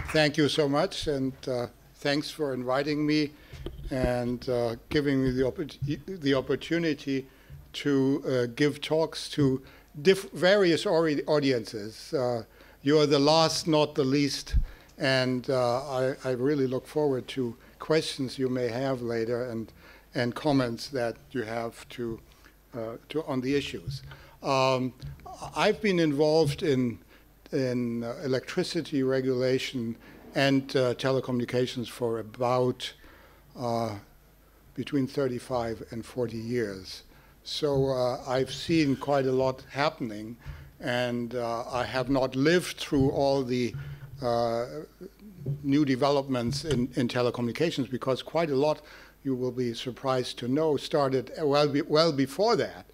Thank you so much, and thanks for inviting me and giving me the opportunity to give talks to various audiences. You are the last, not the least, and I really look forward to questions you may have later and comments that you have on the issues. I've been involved in electricity regulation and telecommunications for about between 35 and 40 years. So I've seen quite a lot happening, and I have not lived through all the new developments in telecommunications, because quite a lot, you will be surprised to know, started well before that.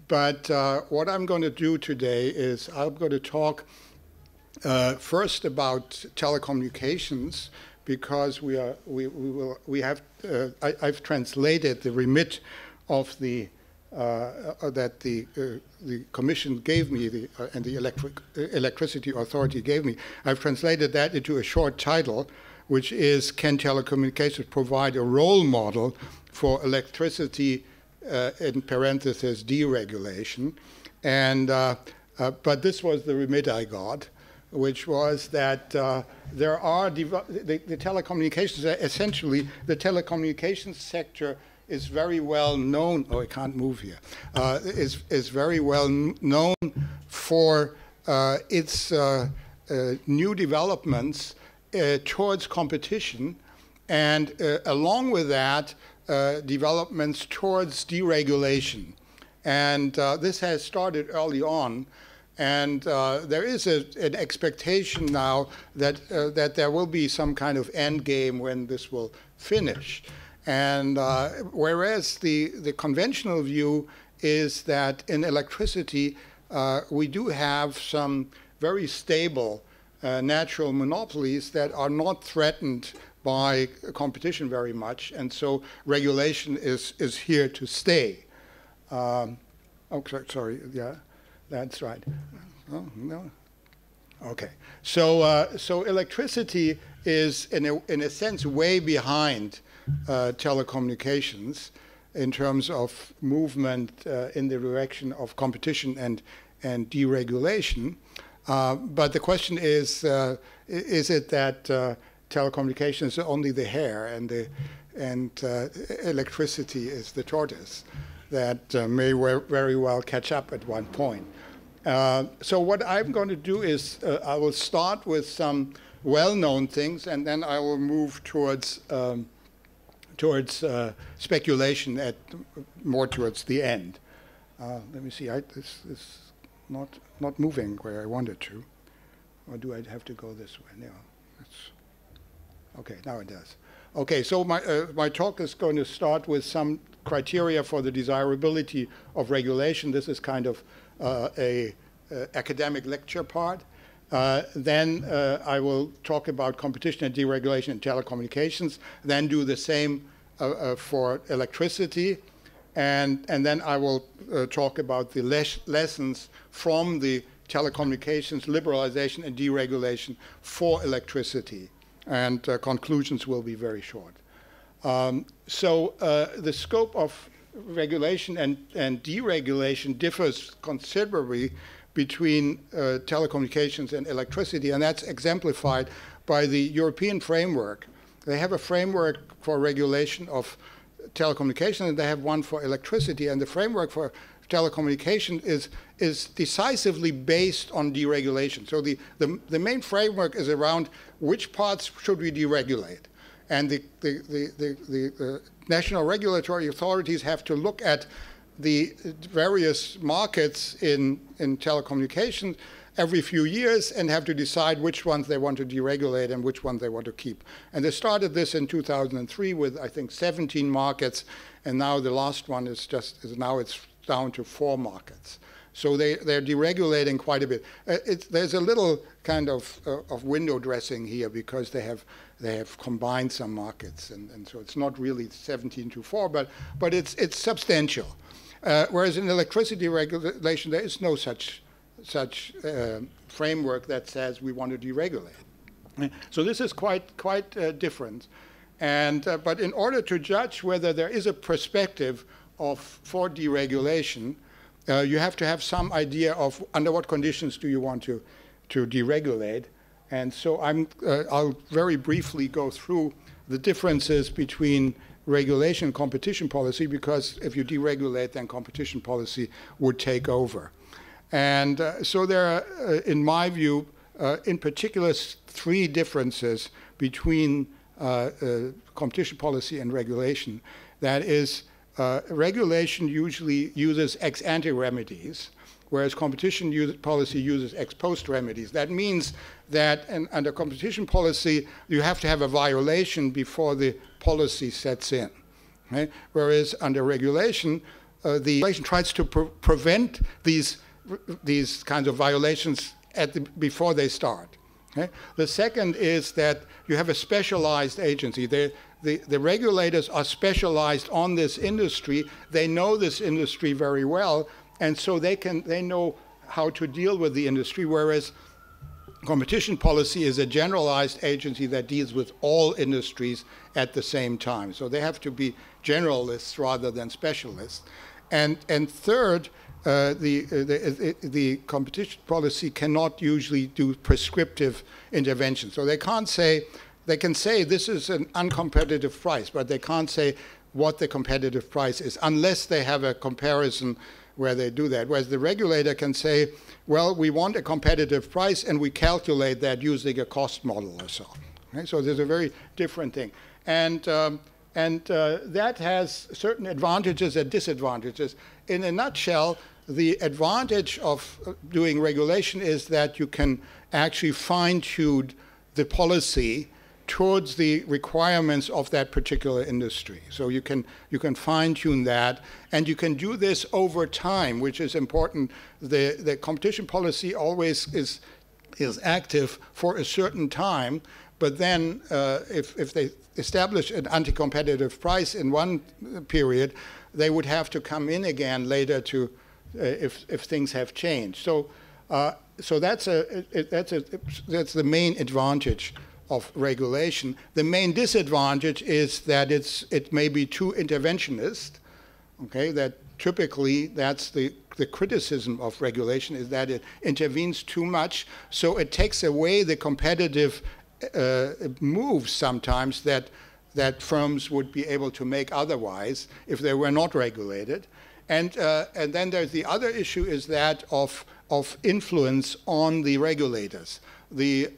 But what I'm going to do today is I'm going to talk first about telecommunications, because I've translated the remit of the that the Commission gave me and the Electricity Authority gave me. I've translated that into a short title, which is, "Can Telecommunications Provide a Role Model for Electricity, in parentheses, Deregulation?" And but this was the remit I got, which was that there are the telecommunications, essentially the telecommunications sector is very well known. Oh, I can't move here. Is very well known for its new developments towards competition, and along with that, developments towards deregulation. And this has started early on. And there is an expectation now that that there will be some kind of end game when this will finish. And whereas the conventional view is that in electricity we do have some very stable natural monopolies that are not threatened by competition very much, and so regulation is here to stay. Oh, sorry, yeah. That's right. Oh, no. Okay. So, so electricity is, in a sense, way behind telecommunications in terms of movement in the direction of competition and deregulation. But the question is it that telecommunications is only the hare and electricity is the tortoise that may very well catch up at one point? So what I'm going to do is I will start with some well-known things, and then I will move towards speculation more towards the end. Let me see. This is not moving where I wanted to, or do I have to go this way? No. Okay. Now it does. Okay. So my talk is going to start with some criteria for the desirability of regulation. This is kind of a academic lecture part. Then I will talk about competition and deregulation in telecommunications, then do the same for electricity, and then I will talk about the lessons from the telecommunications liberalization and deregulation for electricity, and conclusions will be very short. So the scope of regulation and deregulation differs considerably between telecommunications and electricity, and that's exemplified by the European framework. They have a framework for regulation of telecommunications, and they have one for electricity, and the framework for telecommunication is decisively based on deregulation. So the main framework is around which parts should we deregulate. And the national regulatory authorities have to look at the various markets in telecommunications every few years and have to decide which ones they want to deregulate and which ones they want to keep. And they started this in 2003 with, I think, 17 markets, and now the last one is now it's down to 4 markets. So they're deregulating quite a bit. There's a little kind of window dressing here because they have combined some markets, and so it's not really 17 to 4, but it's substantial. Whereas in electricity regulation, there is no such framework that says we want to deregulate. So this is quite different. And, but in order to judge whether there is a perspective for deregulation, you have to have some idea of under what conditions do you want to deregulate. And so I'll very briefly go through the differences between regulation and competition policy, because if you deregulate, then competition policy would take over. And so there are, in my view, in particular, three differences between competition policy and regulation. That is, regulation usually uses ex-ante remedies, whereas competition policy uses ex-post remedies. That means that under competition policy, you have to have a violation before the policy sets in. Right? Whereas under regulation, the regulation tries to prevent these kinds of violations before they start. Okay? The second is that you have a specialized agency. The regulators are specialized on this industry. They know this industry very well, and so they know how to deal with the industry, whereas competition policy is a generalized agency that deals with all industries at the same time. So they have to be generalists rather than specialists. And third, the competition policy cannot usually do prescriptive intervention. So they can't say, they can say this is an uncompetitive price, but they can't say what the competitive price is unless they have a comparison where they do that. Whereas the regulator can say, well, we want a competitive price and we calculate that using a cost model or so. Okay? So there's a very different thing. And that has certain advantages and disadvantages. In a nutshell, the advantage of doing regulation is that you can actually fine-tune the policy towards the requirements of that particular industry. So you can fine-tune that, and you can do this over time, which is important. The competition policy always is active for a certain time, but then if they establish an anti-competitive price in one period, they would have to come in again later to if things have changed. So that's the main advantage of regulation. The main disadvantage is that it may be too interventionist. Okay, that typically that's the criticism of regulation, is that it intervenes too much, so it takes away the competitive moves sometimes that firms would be able to make otherwise if they were not regulated. And then there's the other issue, is that of influence on the regulators. The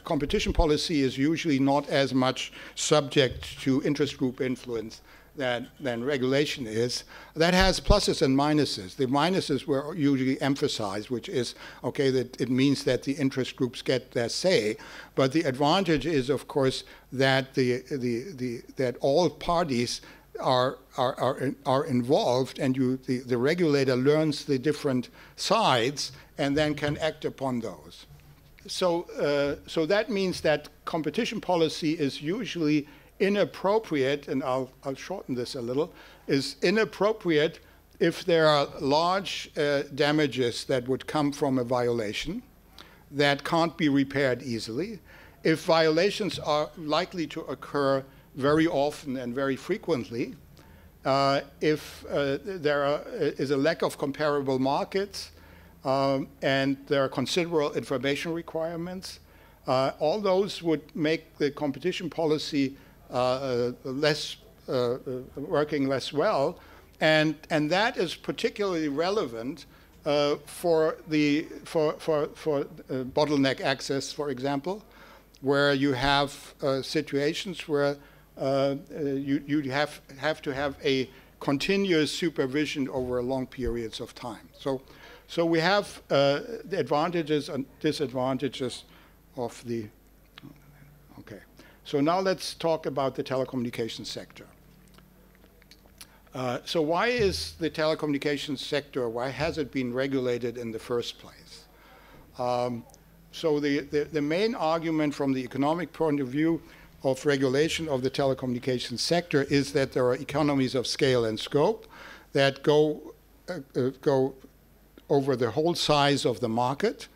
competition policy is usually not as much subject to interest group influence than regulation is. That has pluses and minuses. The minuses were usually emphasized, which is, okay, that it means that the interest groups get their say, but the advantage is, of course, that that all parties are involved, and the regulator learns the different sides and then can act upon those. So that means that competition policy is usually inappropriate, and I'll shorten this a little, is inappropriate if there are large damages that would come from a violation that can't be repaired easily, if violations are likely to occur very often and very frequently, if there is a lack of comparable markets, and there are considerable information requirements. All those would make the competition policy working less well, and that is particularly relevant for bottleneck access, for example, where you have situations where you have to have a continuous supervision over long periods of time. So we have the advantages and disadvantages of the, okay. So now let's talk about the telecommunications sector. So why is the telecommunications sector, why has it been regulated in the first place? So the main argument from the economic point of view of regulation of the telecommunications sector is that there are economies of scale and scope that go over the whole size of the market,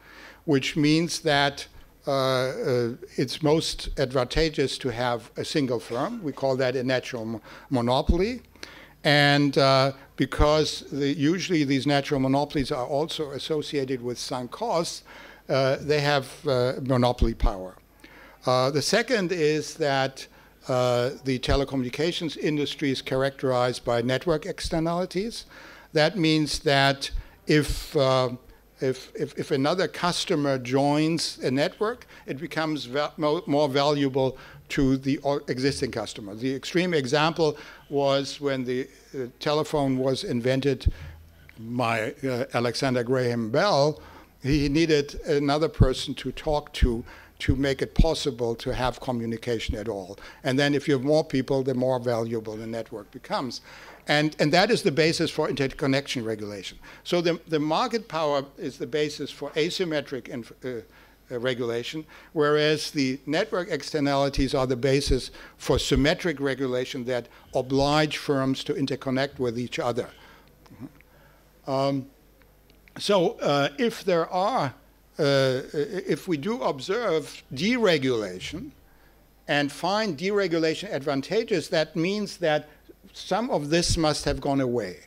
which means that it's most advantageous to have a single firm. We call that a natural monopoly. And because usually these natural monopolies are also associated with sunk costs, they have monopoly power. The second is that the telecommunications industry is characterized by network externalities. That means that if another customer joins a network, it becomes more valuable to the existing customer. The extreme example was when the telephone was invented by Alexander Graham Bell. He needed another person to talk to make it possible to have communication at all. And then if you have more people, the more valuable the network becomes. And that is the basis for interconnection regulation. So the market power is the basis for asymmetric regulation, whereas the network externalities are the basis for symmetric regulation that oblige firms to interconnect with each other. If there are, if we do observe deregulation and find deregulation advantageous, that means that some of this must have gone away.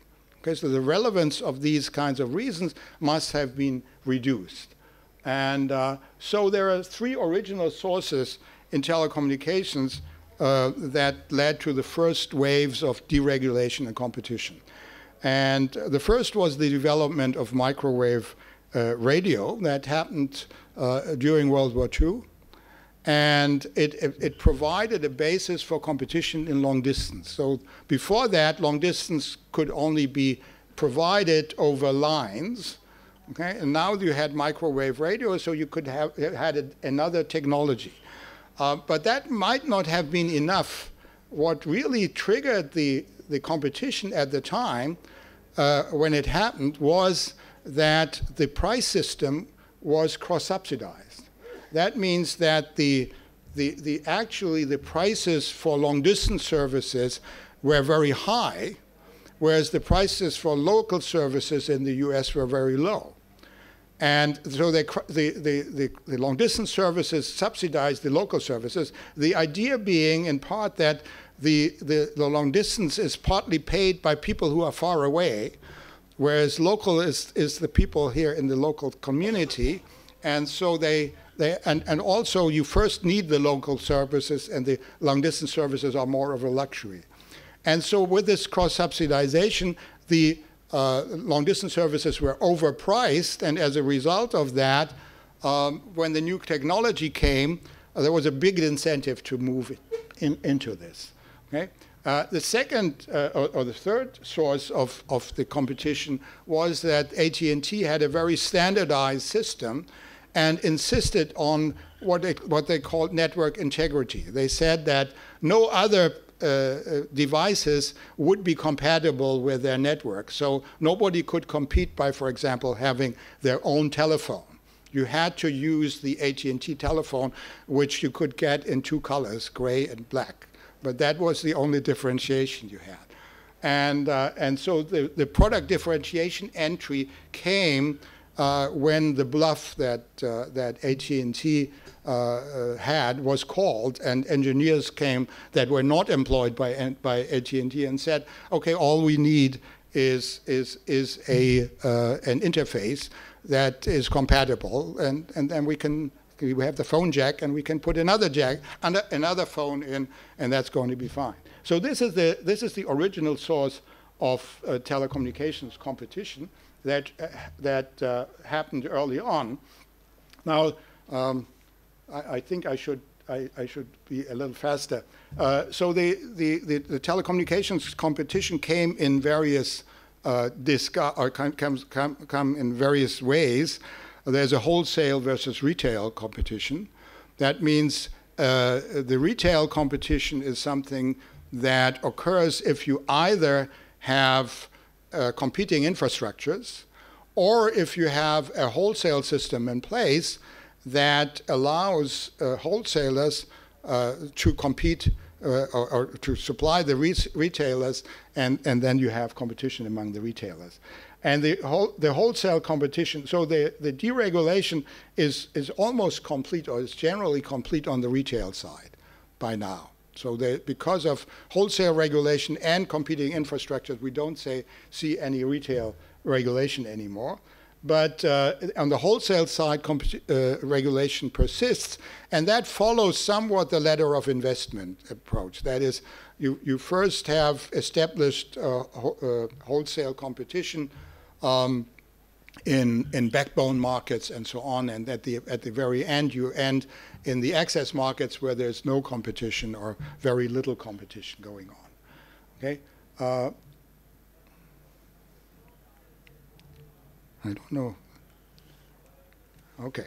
Okay, so the relevance of these kinds of reasons must have been reduced. And so there are three original sources in telecommunications that led to the first waves of deregulation and competition. And the first was the development of microwave radio that happened during World War II. And it provided a basis for competition in long distance. So before that, long distance could only be provided over lines. Okay, and now you had microwave radio, so you could have had another technology. But that might not have been enough. What really triggered the competition at the time when it happened was that the price system was cross-subsidized. That means that actually the prices for long-distance services were very high, whereas the prices for local services in the US were very low. And so the long-distance services subsidized the local services, the idea being in part that the long distance is partly paid by people who are far away, whereas local is the people here in the local community. And so and also you first need the local services, and the long-distance services are more of a luxury. And so with this cross-subsidization, the long-distance services were overpriced, and as a result of that, when the new technology came, there was a big incentive to move into this. Okay? The second or the third source of the competition was that AT&T had a very standardized system and insisted on what they called network integrity. They said that no other devices would be compatible with their network. So nobody could compete by, for example, having their own telephone. You had to use the AT&T telephone, which you could get in two colors, gray and black. But that was the only differentiation you had. And so the product differentiation entry came when the bluff that AT&T had was called, and engineers came that were not employed by AT&T and said, okay, all we need is an interface that is compatible, and then we have the phone jack, and we can put another jack, another phone in, and that's going to be fine. So this is the original source of telecommunications competition that happened early on. Now, I think I should be a little faster. So the telecommunications competition came in various come in various ways. There's a wholesale versus retail competition. That means the retail competition is something that occurs if you either have competing infrastructures, or if you have a wholesale system in place that allows wholesalers to compete or to supply the retailers, and then you have competition among the retailers. And the wholesale competition, so the deregulation is almost complete, or is generally complete on the retail side by now. So because of wholesale regulation and competing infrastructures, we don't see any retail regulation anymore. But on the wholesale side, regulation persists, and that follows somewhat the ladder of investment approach. That is, you first have established wholesale competition in backbone markets and so on, and at the very end you end in the access markets where there's no competition or very little competition going on. Okay. I don't know. Okay.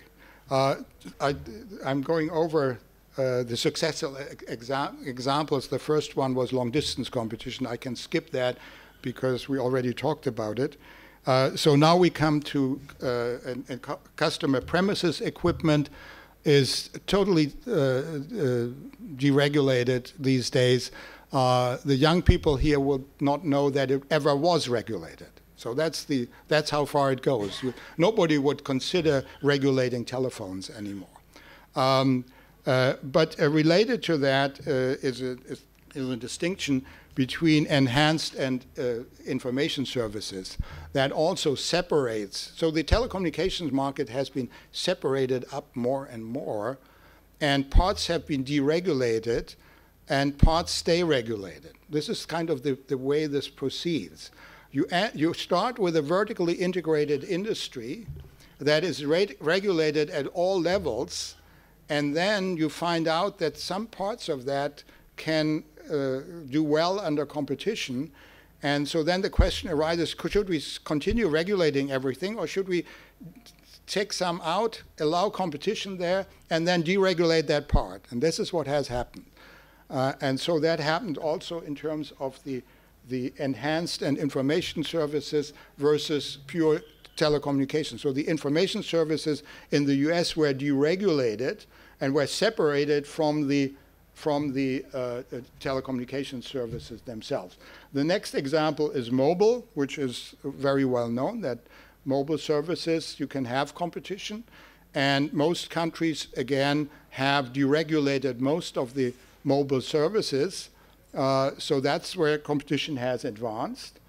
I'm going over the successful examples. The first one was long-distance competition. I can skip that because we already talked about it. So now we come to customer premises equipment is totally deregulated these days. The young people here will not know that it ever was regulated. So that's how far it goes. Nobody would consider regulating telephones anymore. But related to that is a distinction between enhanced and information services that also separates. So the telecommunications market has been separated up more and more, and parts have been deregulated and parts stay regulated. This is kind of the way this proceeds. You start with a vertically integrated industry that is regulated at all levels, and then you find out that some parts of that can do well under competition. And so then the question arises, should we continue regulating everything, or should we take some out, allow competition there, and then deregulate that part? And this is what has happened. And so that happened also in terms of the enhanced and information services versus pure telecommunications. So the information services in the US were deregulated and were separated from the telecommunications services themselves. The next example is mobile, which is very well known, that mobile services, you can have competition. And most countries, again, have deregulated most of the mobile services. So that's where competition has advanced.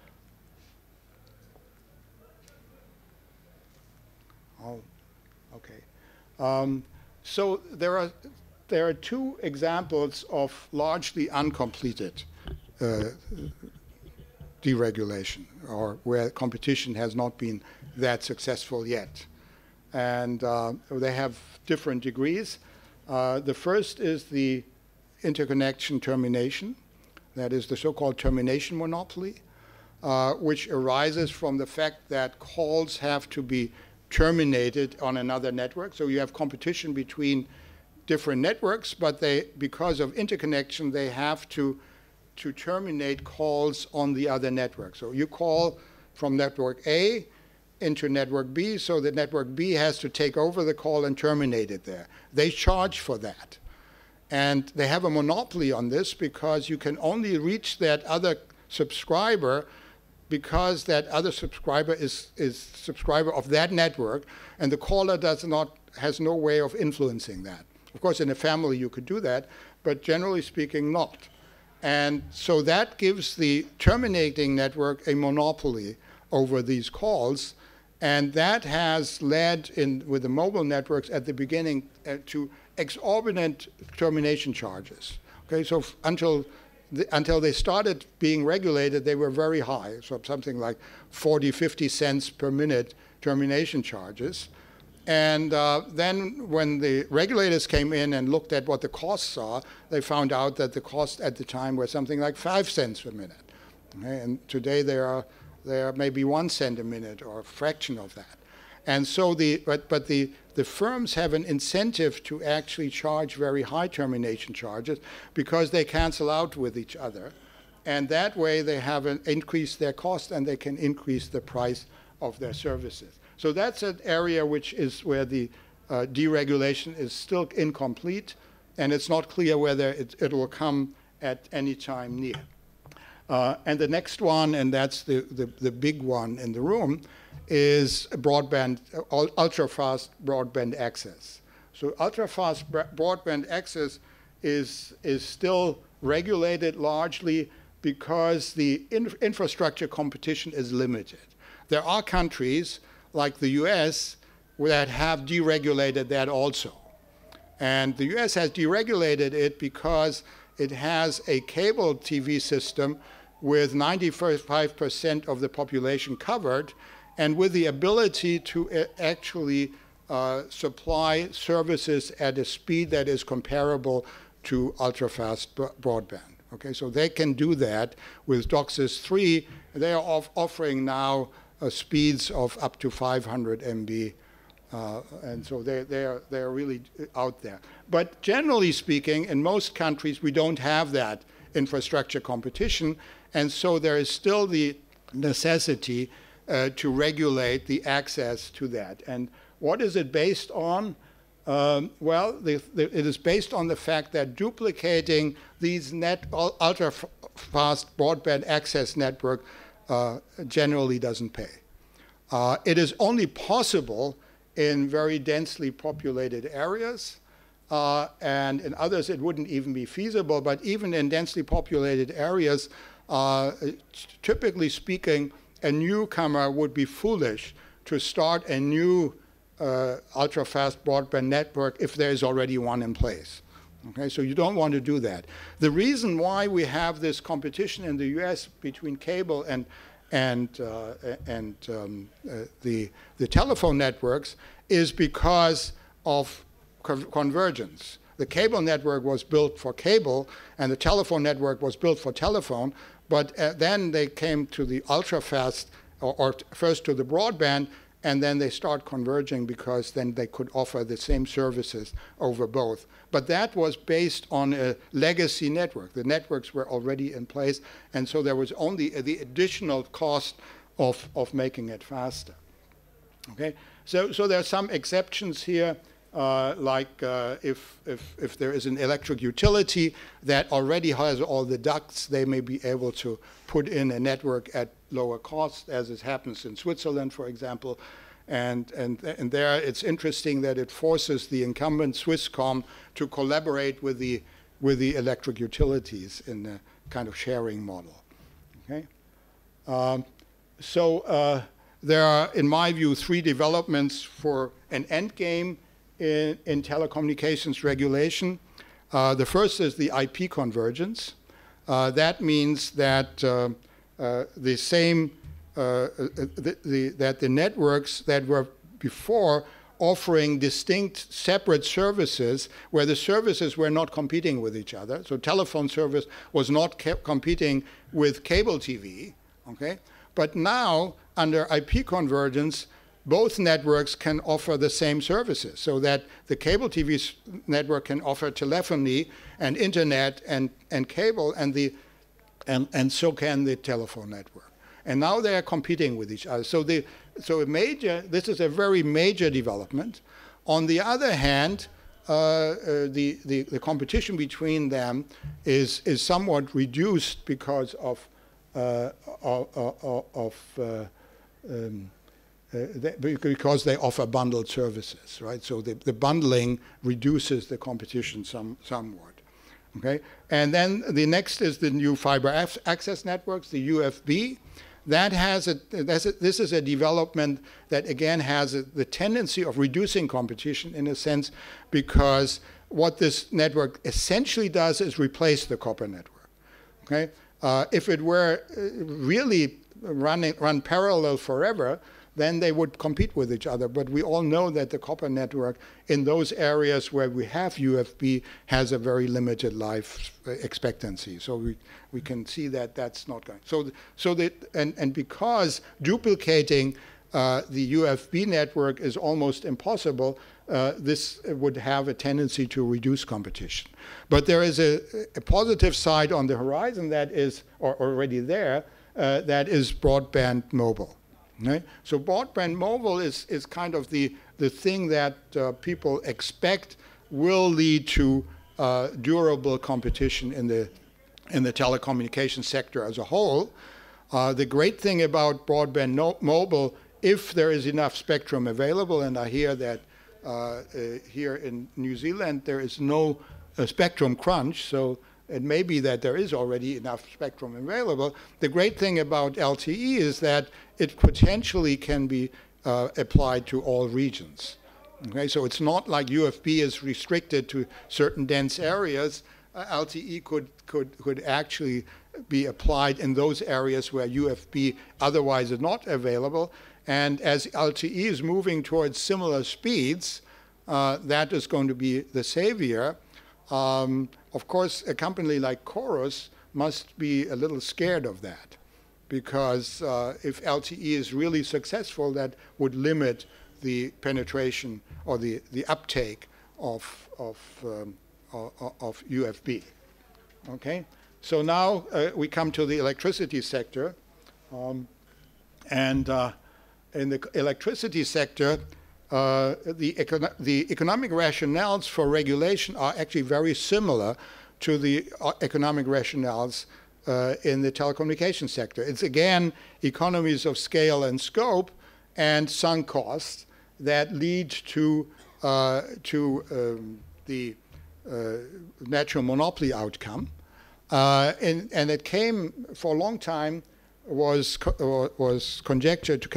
Oh, okay. So there are two examples of largely uncompleted deregulation, or where competition has not been that successful yet. And they have different degrees. The first is the interconnection termination. That is the so-called termination monopoly, which arises from the fact that calls have to be terminated on another network. So you have competition between different networks, but because of interconnection, they have to terminate calls on the other network. So you call from network A into network B, so the network B has to take over the call and terminate it there. They charge for that. And they have a monopoly on this because you can only reach that other subscriber because that other subscriber is subscriber of that network, and the caller has no way of influencing that. Of course, in a family you could do that, but generally speaking, not. And so that gives the terminating network a monopoly over these calls, and that has led with the mobile networks at the beginning to exorbitant termination charges. Okay, so until they started being regulated, they were very high, so something like 40, 50 cents per minute termination charges. And then when the regulators came in and looked at what the costs are, they found out that the cost at the time was something like 5 cents per minute. Okay? And today they are maybe 1 cent a minute, or a fraction of that. And so the firms have an incentive to actually charge very high termination charges because they cancel out with each other. And that way they have increased their cost and they can increase the price of their services. So that's an area which is where the deregulation is still incomplete, and it's not clear whether it will come at any time near. And the next one, and that's the big one in the room, is broadband, ultra-fast broadband access. So ultra-fast broadband access is still regulated largely because the infrastructure competition is limited. There are countries like the US that have deregulated that also. And the US has deregulated it because it has a cable TV system with 95% of the population covered, and with the ability to actually supply services at a speed that is comparable to ultra-fast broadband. Okay, so they can do that with DOCSIS 3. They are offering now speeds of up to 500 MB, and so they're really out there. But generally speaking, in most countries, we don't have that infrastructure competition, and so there is still the necessity to regulate the access to that. And what is it based on? Well, it is based on the fact that duplicating these ultra-fast broadband access network generally doesn't pay. It is only possible in very densely populated areas, and in others it wouldn't even be feasible, but even in densely populated areas, typically speaking, a newcomer would be foolish to start a new ultra-fast broadband network if there is already one in place. Okay, so you don't want to do that. The reason why we have this competition in the US between cable and the telephone networks is because of convergence. The cable network was built for cable, and the telephone network was built for telephone, but then they came to the ultra-fast, or first to the broadband, and then they start converging because then they could offer the same services over both. But that was based on a legacy network. The networks were already in place, and so there was only the additional cost of making it faster. Okay, so there are some exceptions here, like if there is an electric utility that already has all the ducts, they may be able to put in a network at lower cost, as it happens in Switzerland, for example. And there it's interesting that it forces the incumbent Swisscom to collaborate with the electric utilities in a kind of sharing model. Okay? There are, in my view, three developments for an end game in telecommunications regulation. The first is the IP convergence. That means that that the networks that were before offering distinct separate services, where the services were not competing with each other. So telephone service was not competing with cable TV, okay? But now, under IP convergence, both networks can offer the same services, so that the cable TV network can offer telephony and internet and cable, and so can the telephone network. And now they are competing with each other. So this is a very major development. On the other hand, the competition between them is somewhat reduced because because they offer bundled services, right? So the bundling reduces the competition somewhat. Okay, and then the next is the new fiber access networks, the UFB. This is a development that again has the tendency of reducing competition in a sense, because what this network essentially does is replace the copper network. Okay, if it were really run parallel forever, then they would compete with each other. But we all know that the copper network in those areas where we have UFB has a very limited life expectancy. So we can see that that's not going. And because duplicating the UFB network is almost impossible, this would have a tendency to reduce competition. But there is a positive side on the horizon that is already there, that is broadband mobile. Right? So broadband mobile is kind of the thing that people expect will lead to durable competition in the in the telecommunications sector as a whole. The great thing about broadband mobile, if there is enough spectrum available, and I hear that here in New Zealand there is no spectrum crunch, so it may be that there is already enough spectrum available. The great thing about LTE is that it potentially can be applied to all regions. Okay, so it's not like UFB is restricted to certain dense areas. LTE could actually be applied in those areas where UFB otherwise is not available. And as LTE is moving towards similar speeds, that is going to be the savior. Of course, a company like Chorus must be a little scared of that, because if LTE is really successful, that would limit the penetration or the uptake of UFB. Okay, so now we come to the electricity sector, and in the electricity sector, the economic rationales for regulation are actually very similar to the economic rationales in the telecommunications sector. It's again economies of scale and scope and sunk costs that lead to the natural monopoly outcome, and it came for a long time was conjectured to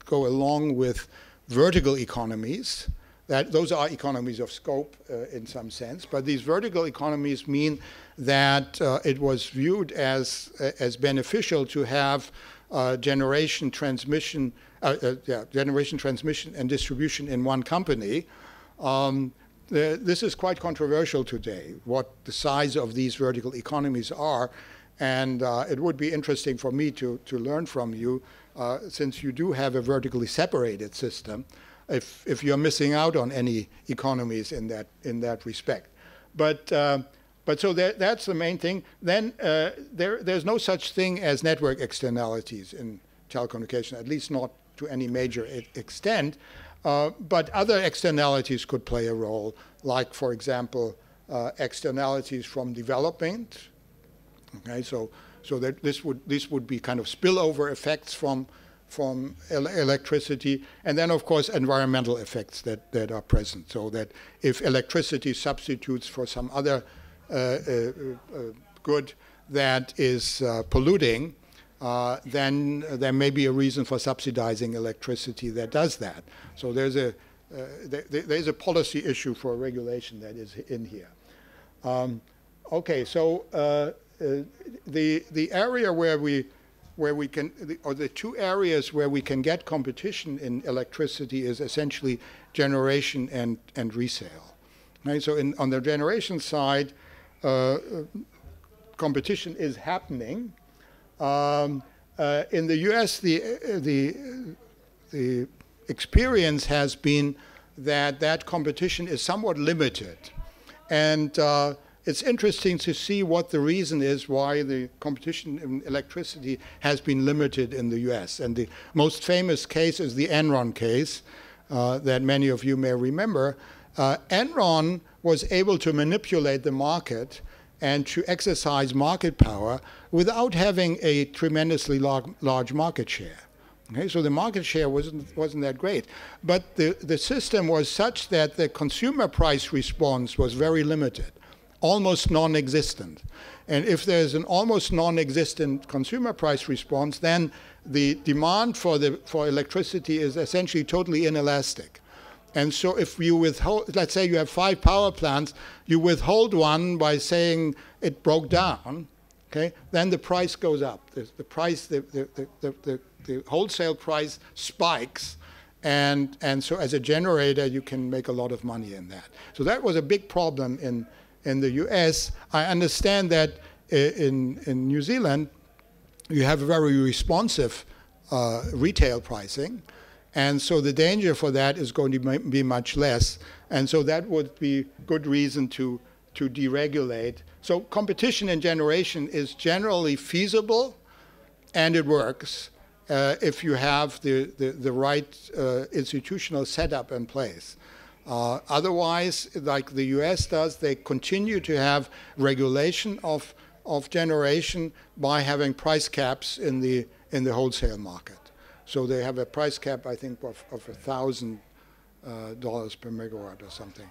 go along with vertical economies. That those are economies of scope in some sense, but these vertical economies mean that it was viewed as beneficial to have generation, transmission and distribution in one company. This is quite controversial today, what the size of these vertical economies are, and it would be interesting for me to learn from you, since you do have a vertically separated system, if you're missing out on any economies in that respect. But so that's the main thing. Then there's no such thing as network externalities in telecommunication, at least not to any major extent. But other externalities could play a role, like, for example, externalities from development. Okay, so that this would be kind of spillover effects from electricity, and then of course environmental effects that are present. So that if electricity substitutes for some other good that is polluting, then there may be a reason for subsidizing electricity that does that. So there's a policy issue for regulation that is in here. Okay, so the area where we can, or the two areas where we can get competition in electricity is essentially generation and resale. Right? So on the generation side, competition is happening. In the US, the experience has been that competition is somewhat limited. And it's interesting to see what the reason is why the competition in electricity has been limited in the US. And the most famous case is the Enron case that many of you may remember. Enron was able to manipulate the market and to exercise market power without having a tremendously large market share. Okay, so the market share wasn't that great. But the system was such that the consumer price response was very limited, almost non-existent. And if there's an almost non-existent consumer price response, then the demand for electricity is essentially totally inelastic. And so if you withhold, let's say you have 5 power plants, you withhold one by saying it broke down, okay, then the price goes up. The price, the wholesale price spikes, and so as a generator you can make a lot of money in that. So that was a big problem in the US. I understand that in New Zealand you have a very responsive retail pricing, and so the danger for that is going to be much less, and so that would be good reason to deregulate. So competition in generation is generally feasible, and it works if you have the right institutional setup in place. Otherwise, like the US does, they continue to have regulation of of generation by having price caps in the wholesale market. So they have a price cap, I think, of $1,000 per megawatt or something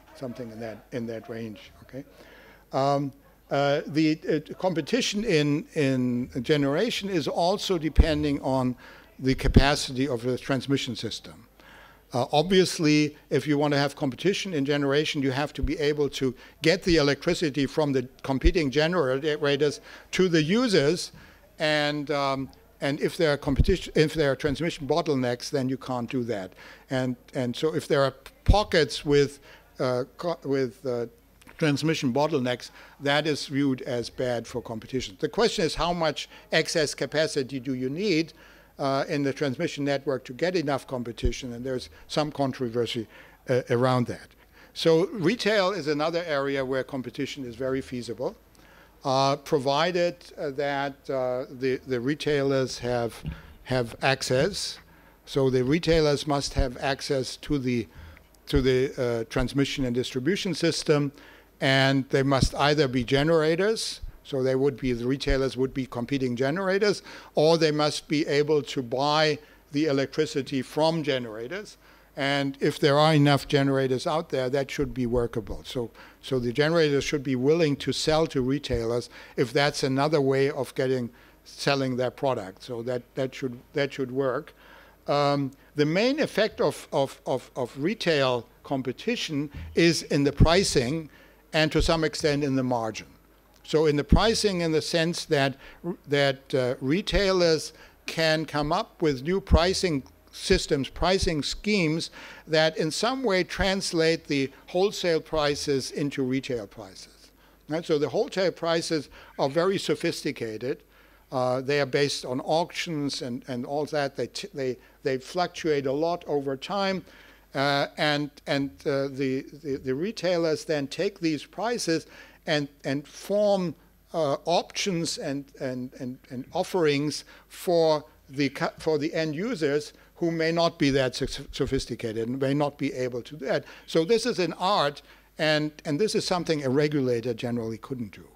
in that range. Okay. The competition in generation is also depending on the capacity of the transmission system. Obviously, if you want to have competition in generation, you have to be able to get the electricity from the competing generators to the users, and if there are transmission bottlenecks, then you can't do that. And so if there are pockets with transmission bottlenecks, that is viewed as bad for competition. The question is, how much excess capacity do you need in the transmission network to get enough competition, and there's some controversy around that. So retail is another area where competition is very feasible, provided that the retailers have access. So the retailers must have access to the transmission and distribution system, and they must either be generators, so the retailers would be competing generators, or they must be able to buy the electricity from generators. And if there are enough generators out there, that should be workable. So the generators should be willing to sell to retailers if that's another way of selling their product. So that should work. The main effect of retail competition is in the pricing and to some extent in the margin. So in the pricing, in the sense that retailers can come up with new pricing systems, pricing schemes that in some way translate the wholesale prices into retail prices. Right? So the wholesale prices are very sophisticated. They are based on auctions and all that. They fluctuate a lot over time. And the retailers then take these prices and form options and offerings for the end users who may not be that sophisticated and may not be able to do that. So this is an art, and this is something a regulator generally couldn't do.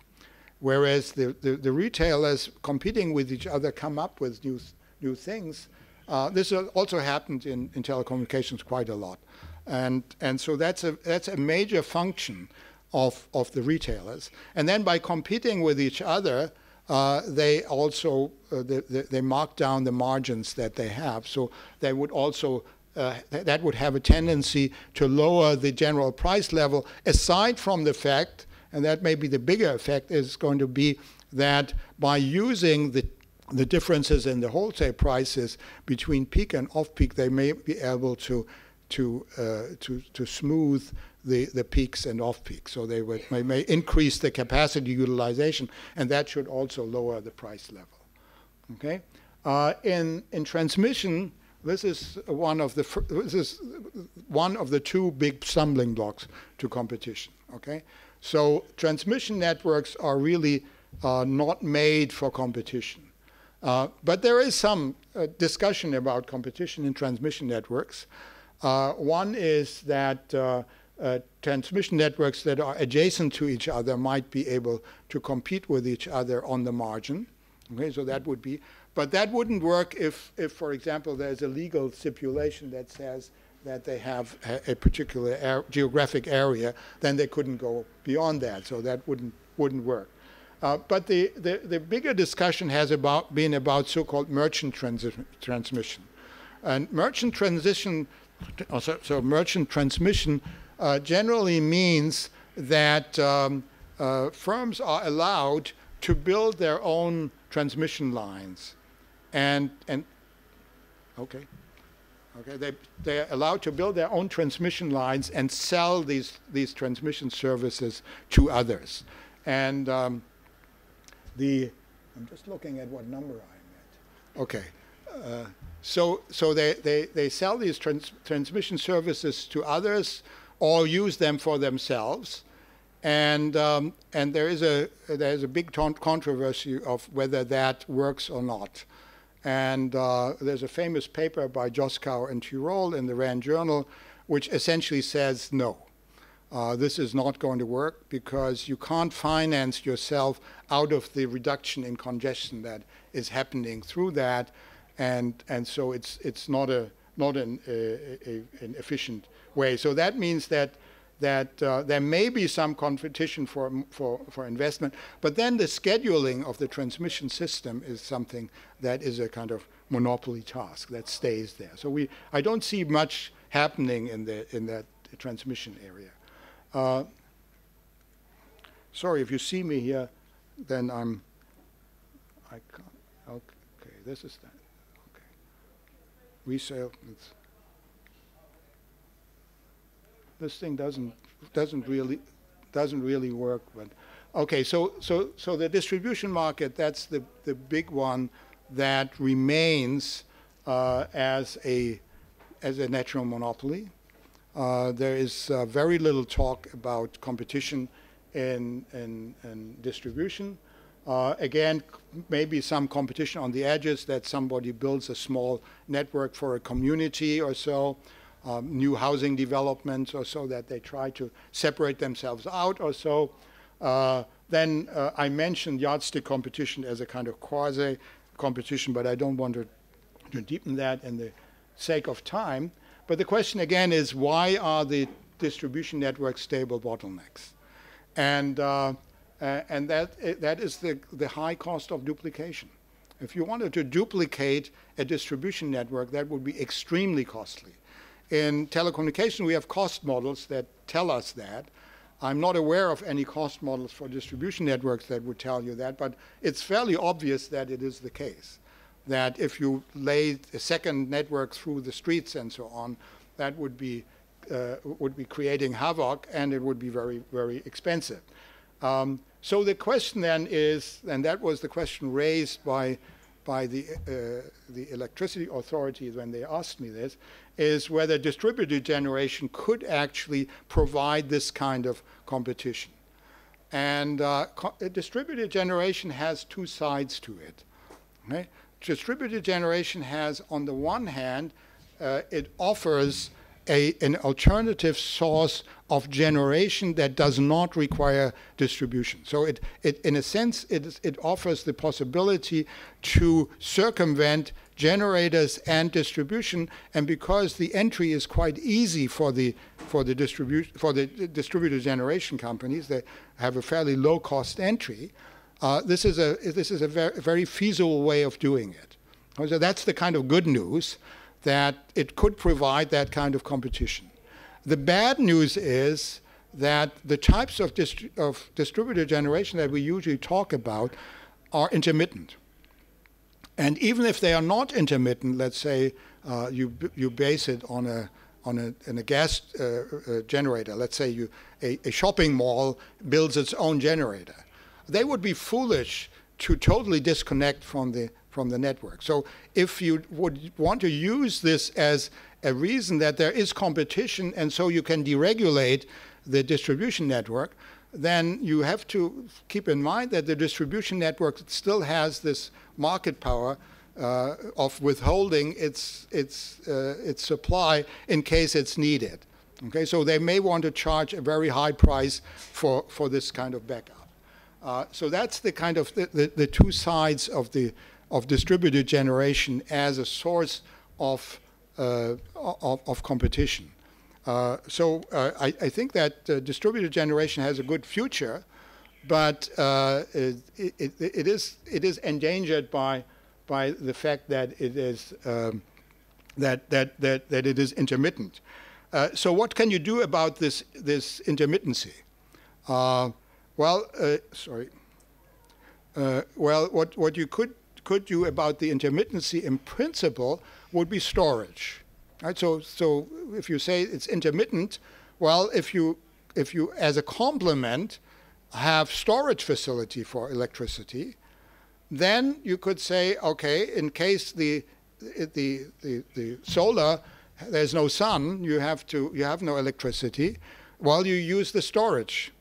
Whereas the retailers competing with each other come up with new things. This also happened in telecommunications quite a lot, and so that's a major function of the retailers. And then by competing with each other, they also they mark down the margins that they have. So they would also that would have a tendency to lower the general price level. Aside from the fact, and that may be the bigger effect, is going to be that by using the differences in the wholesale prices between peak and off-peak, they may be able to smooth the peaks and off-peak. So they may increase the capacity utilization, and that should also lower the price level. Okay, in transmission, this is one of the two big stumbling blocks to competition. Okay, so transmission networks are really not made for competition. But there is some discussion about competition in transmission networks. One is that transmission networks that are adjacent to each other might be able to compete with each other on the margin. Okay, so that would be, but that wouldn't work if, for example, there's a legal stipulation that says that they have a particular geographic area, then they couldn't go beyond that. So that wouldn't work. But the bigger discussion has been about so-called merchant transmission. And merchant transmission generally means that firms are allowed to build their own transmission lines, they're allowed to build their own transmission lines and sell these transmission services to others. And I'm just looking at what number I'm at. Okay. So they sell these transmission services to others or use them for themselves. And there is a big controversy of whether that works or not. And there's a famous paper by Joskow and Tirol in the RAND Journal, which essentially says no. This is not going to work because you can't finance yourself out of the reduction in congestion that is happening through that, and so it's not an efficient way. So that means that there may be some competition for investment, but then the scheduling of the transmission system is something that is a kind of monopoly task that stays there. So I don't see much happening in that transmission area. Sorry, if you see me here, then I can't. Okay, this is that. Okay, resale. This thing doesn't really work. But okay, so the distribution market, that's the big one that remains as a natural monopoly. There is very little talk about competition in distribution. Again, maybe some competition on the edges, that somebody builds a small network for a community or so, new housing developments or so, that they try to separate themselves out or so. Then I mentioned yardstick competition as a kind of quasi-competition, but I don't want to deepen that in the sake of time. But the question again is, why are the distribution networks stable bottlenecks? And that is the high cost of duplication. If you wanted to duplicate a distribution network, that would be extremely costly. In telecommunications, we have cost models that tell us that. I'm not aware of any cost models for distribution networks that would tell you that, but it's fairly obvious that it is the case, that if you lay a second network through the streets and so on, that would be creating havoc, and it would be very, very expensive. So the question then is, and that was the question raised by the electricity authority when they asked me this, is whether distributed generation could actually provide this kind of competition. And distributed generation has two sides to it. Okay? Distributed generation has, on the one hand, it offers an alternative source of generation that does not require distribution. So it in a sense, it offers the possibility to circumvent generators and distribution, and because the entry is quite easy for the distributed generation companies, they have a fairly low cost entry. This is a very feasible way of doing it. So that's the kind of good news, that it could provide that kind of competition. The bad news is that the types of distributed generation that we usually talk about are intermittent. And even if they are not intermittent, let's say you base it on a gas generator. Let's say a shopping mall builds its own generator. They would be foolish to totally disconnect from the network. So if you would want to use this as a reason that there is competition and so you can deregulate the distribution network, then you have to keep in mind that the distribution network still has this market power of withholding its supply in case it's needed. Okay, so they may want to charge a very high price for this kind of backup. So that's the kind of the two sides of distributed generation as a source of competition. So I think that distributed generation has a good future, but it is endangered by the fact that it is that it is intermittent. So what can you do about this intermittency? Well, what you could do about the intermittency in principle would be storage. Right? So if you say it's intermittent, well, if you as a complement have storage facility for electricity, then you could say, okay, in case the solar, there's no sun, you have no electricity, well, you use the storage.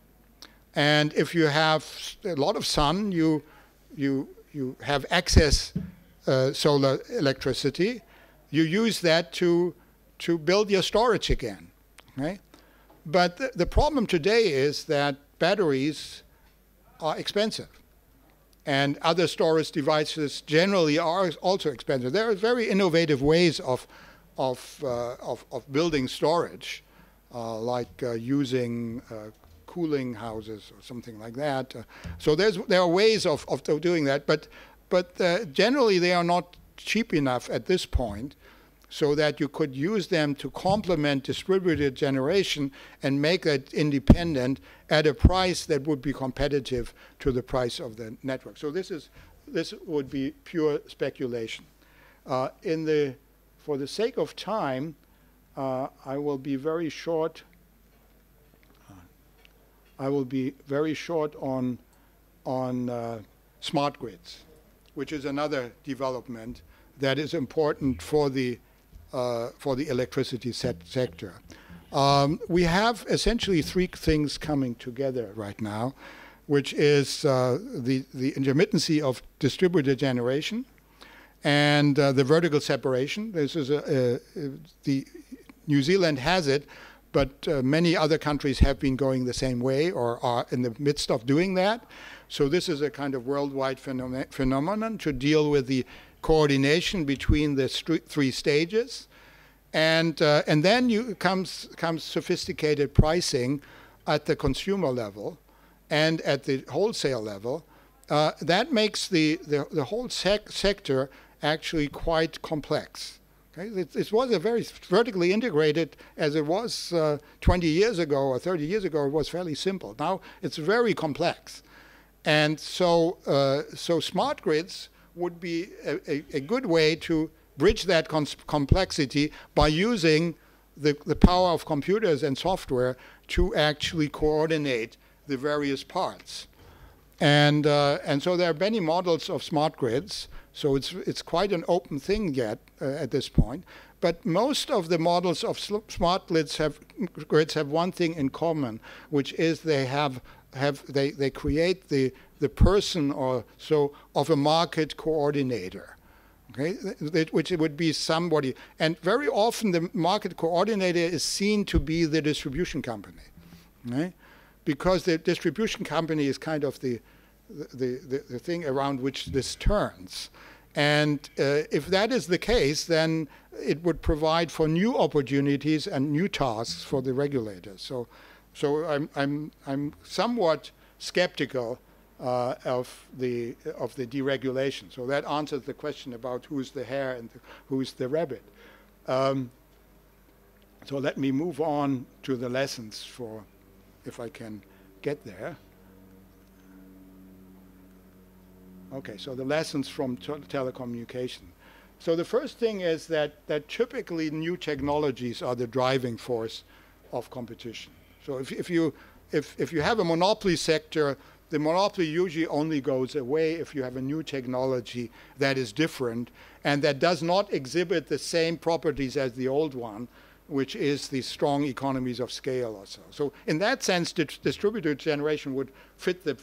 And if you have a lot of sun, you have excess solar electricity, you use that to build your storage again. Okay? But the problem today is that batteries are expensive. And other storage devices generally are also expensive. There are very innovative ways of building storage, like using cooling houses or something like that. So there are ways of doing that, but generally they are not cheap enough at this point so that you could use them to complement distributed generation and make it independent at a price that would be competitive to the price of the network. So this would be pure speculation. For the sake of time, I will be very short. I will be very short on smart grids, which is another development that is important for the electricity sector. We have essentially three things coming together right now, which is the intermittency of distributed generation and the vertical separation. This is New Zealand has it, but many other countries have been going the same way or are in the midst of doing that. So this is a kind of worldwide phenomenon to deal with the coordination between the three stages. And then comes sophisticated pricing at the consumer level and at the wholesale level. That makes the whole sector actually quite complex. Okay? It was a very vertically integrated, as it was 20 years ago or 30 years ago, it was fairly simple. Now it's very complex. And so smart grids would be a good way to bridge that complexity by using the power of computers and software to actually coordinate the various parts. And so there are many models of smart grids. So it's quite an open thing yet at this point. But most of the models of smart grids have one thing in common, which is they create the person or so of a market coordinator. Okay, which would be somebody, and very often the market coordinator is seen to be the distribution company, right? Because the distribution company is kind of the thing around which this turns. And if that is the case, then it would provide for new opportunities and new tasks for the regulators. So I'm somewhat skeptical of the deregulation. So that answers the question about who's the hare and who's the rabbit. So let me move on to the lessons for, if I can get there. Okay, so the lessons from telecommunication. So the first thing is that typically new technologies are the driving force of competition. So if you have a monopoly sector, the monopoly usually only goes away if you have a new technology that is different and that does not exhibit the same properties as the old one, which is the strong economies of scale or so. So in that sense, distributed generation would fit the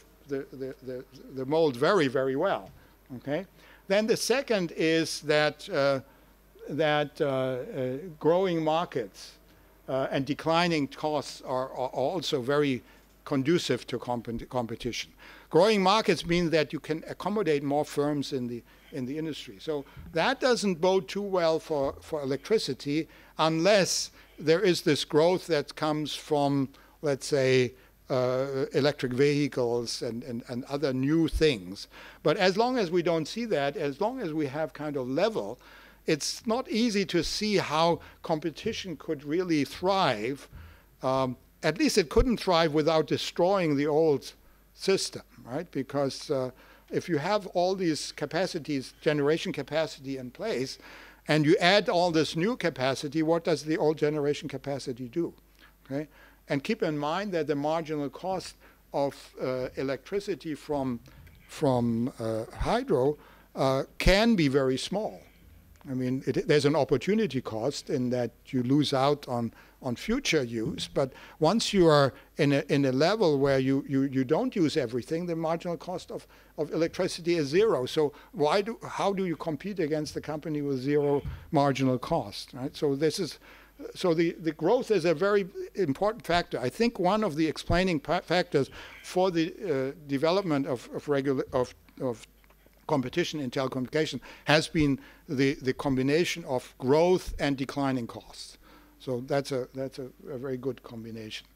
mold very, very well. Okay. Then the second is that growing markets and declining costs are also very conducive to competition. Growing markets mean that you can accommodate more firms in the industry. So that doesn't bode too well for electricity unless there is this growth that comes from, let's say, electric vehicles and other new things. But as long as we don't see that, as long as we have kind of level, it's not easy to see how competition could really thrive. At least it couldn't thrive without destroying the old system, right? Because if you have all these capacities, generation capacity in place, and you add all this new capacity, what does the old generation capacity do? Okay? And keep in mind that the marginal cost of electricity from hydro can be very small. I mean, there's an opportunity cost in that you lose out on future use, but once you are in a level where you don't use everything, the marginal cost of electricity is zero. So how do you compete against the company with zero marginal cost, right? So this is so the growth is a very important factor. I think one of the explaining factors for the development of competition in telecommunication has been the combination of growth and declining costs. So that's a very good combination.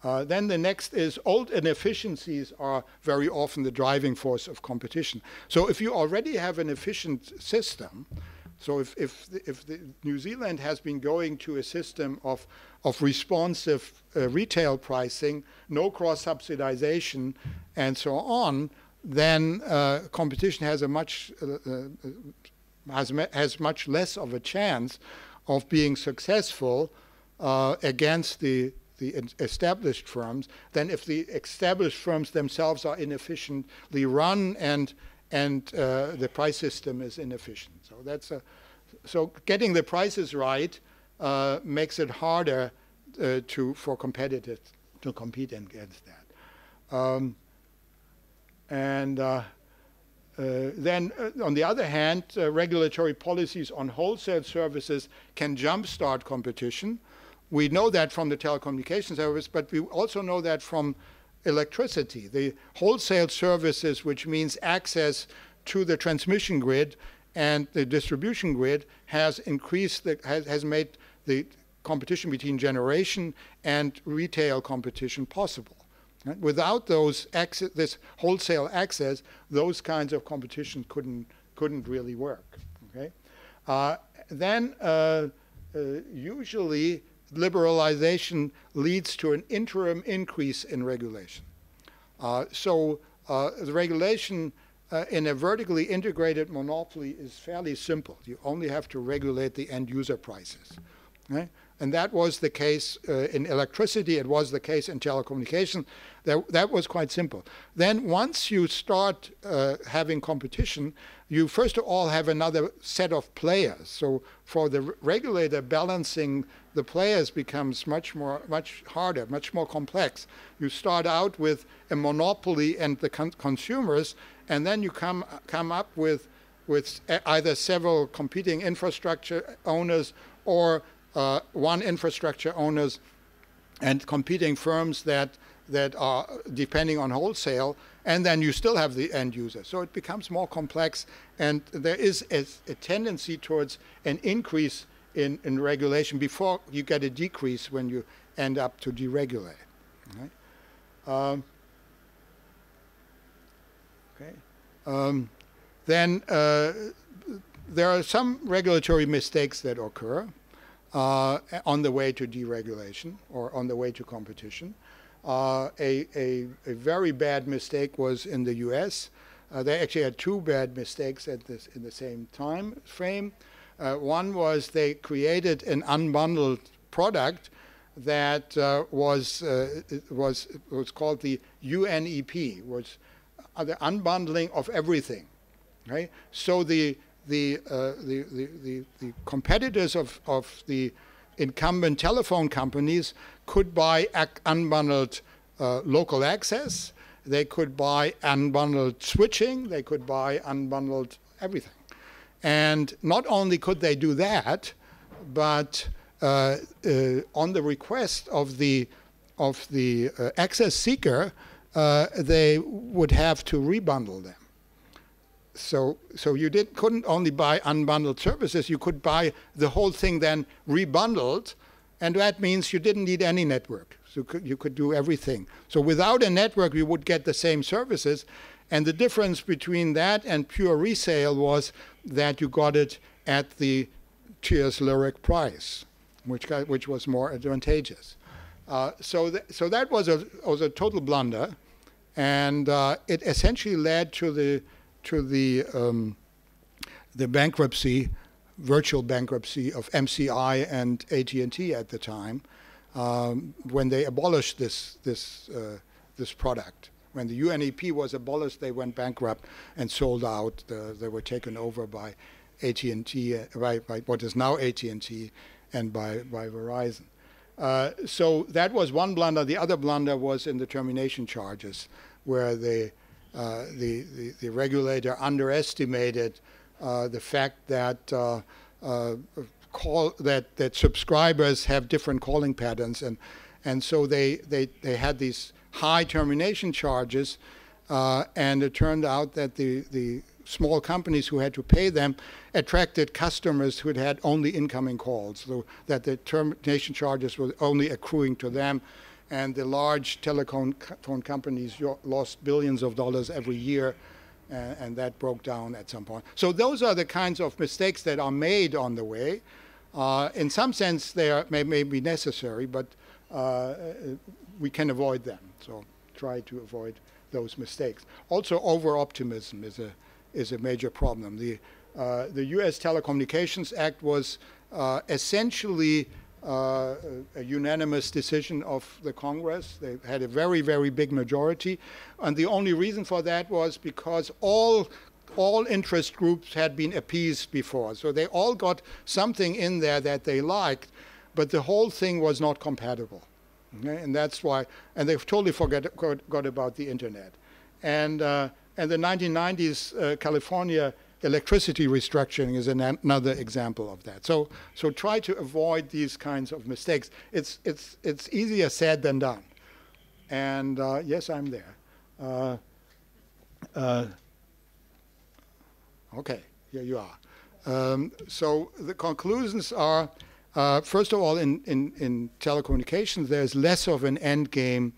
Then the next is old inefficiencies are very often the driving force of competition. So if you already have an efficient system, so if New Zealand has been going to a system of responsive retail pricing, no cross-subsidization, and so on, then competition has a much less of a chance of being successful against the established firms than if the established firms themselves are inefficiently run and the price system is inefficient. So so getting the prices right makes it harder for competitors to compete against that. Then, on the other hand, regulatory policies on wholesale services can jumpstart competition. We know that from the telecommunications service, but we also know that from electricity. The wholesale services, which means access to the transmission grid and the distribution grid, has increased, has made the competition between generation and retail competition possible. Right? Without this wholesale access, those kinds of competition couldn't really work. Okay? Then usually liberalization leads to an interim increase in regulation. So the regulation in a vertically integrated monopoly is fairly simple. You only have to regulate the end user prices. Right? And that was the case in electricity. It was the case in telecommunications. That was quite simple. Then once you start having competition, you first of all have another set of players. So for the regulator, balancing the players becomes much harder, much more complex. You start out with a monopoly and the consumers, and then you come up with either several competing infrastructure owners or one infrastructure owners and competing firms that are depending on wholesale, and then you still have the end user. So it becomes more complex, and there is a tendency towards an increase in regulation before you get a decrease when you end up to deregulate. Right? Then there are some regulatory mistakes that occur on the way to deregulation or on the way to competition. A very bad mistake was in the US. They actually had two bad mistakes in the same time frame. One was they created an unbundled product that was called the UNEP, was the unbundling of everything. Right? So the competitors of the incumbent telephone companies could buy unbundled local access, they could buy unbundled switching, they could buy unbundled everything. And not only could they do that, but on the request of the access seeker, they would have to rebundle them. So you couldn't only buy unbundled services, you could buy the whole thing then rebundled, and that means you didn't need any network. So you could do everything. So without a network, you would get the same services, and the difference between that and pure resale was that you got it at the tier's lyric price, which was more advantageous. So that was a total blunder, and it essentially led to the bankruptcy, virtual bankruptcy of MCI and AT&T at the time, when they abolished this product. When the UNEP was abolished, they went bankrupt and sold out. They were taken over by AT&T, by what is now AT&T, and by Verizon. So that was one blunder. The other blunder was in the termination charges, where the regulator underestimated the fact that that subscribers have different calling patterns, and so they had these high termination charges, and it turned out that the small companies who had to pay them attracted customers who had only incoming calls, so that the termination charges were only accruing to them, and the large telecom phone companies lost billions of dollars every year, and that broke down at some point. So those are the kinds of mistakes that are made on the way. In some sense, they may be necessary, but we can avoid them. So try to avoid those mistakes. Also, over-optimism is a major problem. The U.S. Telecommunications Act was essentially a unanimous decision of the Congress. They had a very, very big majority, and the only reason for that was because all interest groups had been appeased before. So they all got something in there that they liked, but the whole thing was not compatible. Okay? And that's why, and they've totally forgot about the internet. And the 1990s California electricity restructuring is another example of that. So try to avoid these kinds of mistakes. It's easier said than done. And yes, I'm there. Okay, here you are. So the conclusions are, first of all, in telecommunications, there's less of an end game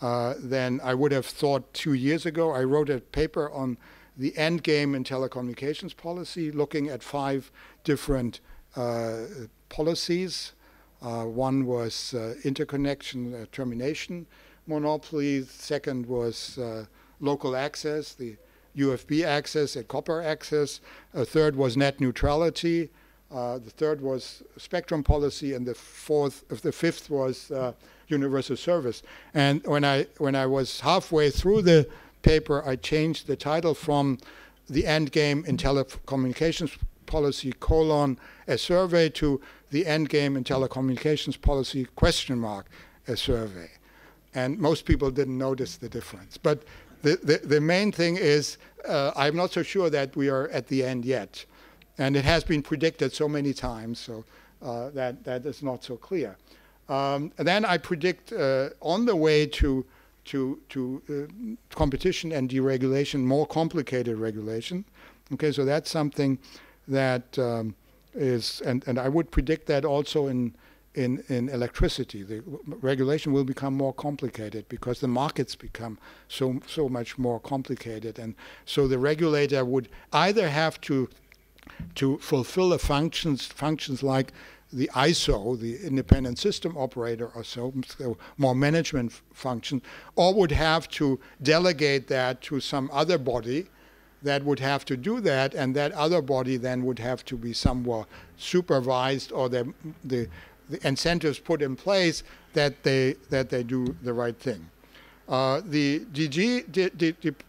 than I would have thought 2 years ago. I wrote a paper on the end game in telecommunications policy, looking at 5 different policies. One was interconnection termination monopoly. Second was local access, the UFB access and copper access. Third was net neutrality. The third was spectrum policy, and the fifth was universal service. And when I was halfway through the paper, I changed the title from The End Game in Telecommunications Policy, a survey, to The End Game in Telecommunications Policy, a survey. And most people didn't notice the difference. But the main thing is, I'm not so sure that we are at the end yet. And it has been predicted so many times, so that is not so clear. And then I predict on the way to competition and deregulation, more complicated regulation. Okay, so that's something that is, and I would predict that also in electricity. The regulation will become more complicated because the markets become so much more complicated, and so the regulator would either have to fulfill the functions like the ISO, the independent system operator, or so more management function, or would have to delegate that to some other body that would have to do that, and that other body then would have to be somewhat supervised, or the incentives put in place that they do the right thing. The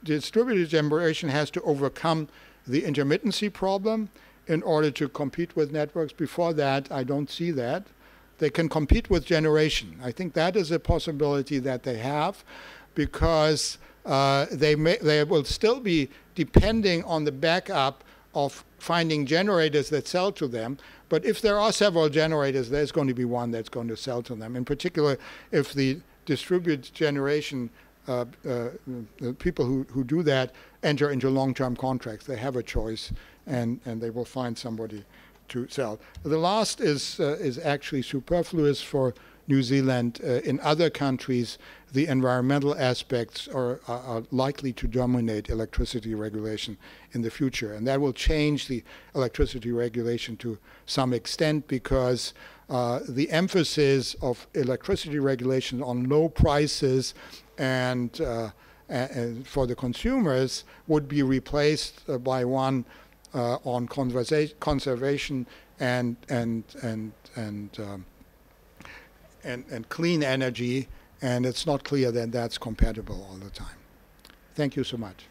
distributed generation has to overcome the intermittency problem in order to compete with networks. Before that, I don't see that. They can compete with generation. I think that is a possibility that they have, because they will still be depending on the backup of finding generators that sell to them. But if there are several generators, there's going to be one that's going to sell to them. In particular, if the distributed generation the people who do that enter into long-term contracts, they have a choice, and they will find somebody to sell. The last is actually superfluous for New Zealand. In other countries, the environmental aspects are likely to dominate electricity regulation in the future, and that will change the electricity regulation to some extent, because the emphasis of electricity regulation on low prices and for the consumers would be replaced by one on conservation and clean energy, and it's not clear that that's compatible all the time. Thank you so much.